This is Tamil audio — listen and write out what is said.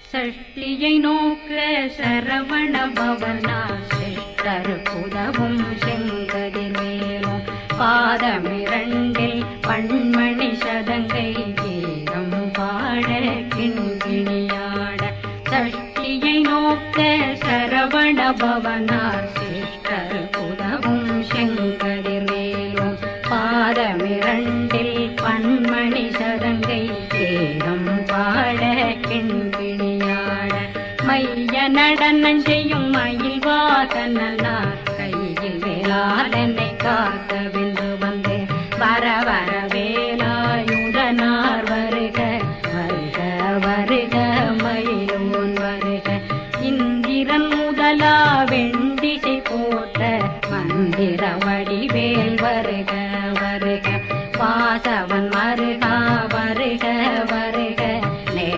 சஷ்டியை நோக்க சரவண பவனா சிஷ்டருக்குதவும் செங்கதிர் மேலும் பாதமிரண்டில் பண்மணி சதங்கை கீதம் பாட கிண்கிணியாட சஷ்டியை நோக்க சரவண பவனார் சிஷ்டருக்குதவும் செங்கதிர் மேலும் பாதமிரண்டில் பண்மணி சதங்கை கீதம் பாட கிண்கிணியாட மைய நடனம் செய்யும் மயில் வாசனார் கையில் வேளாளனை காக்க வென்று வந்து வர வர வேலாயுதனார் வருக வருக வருக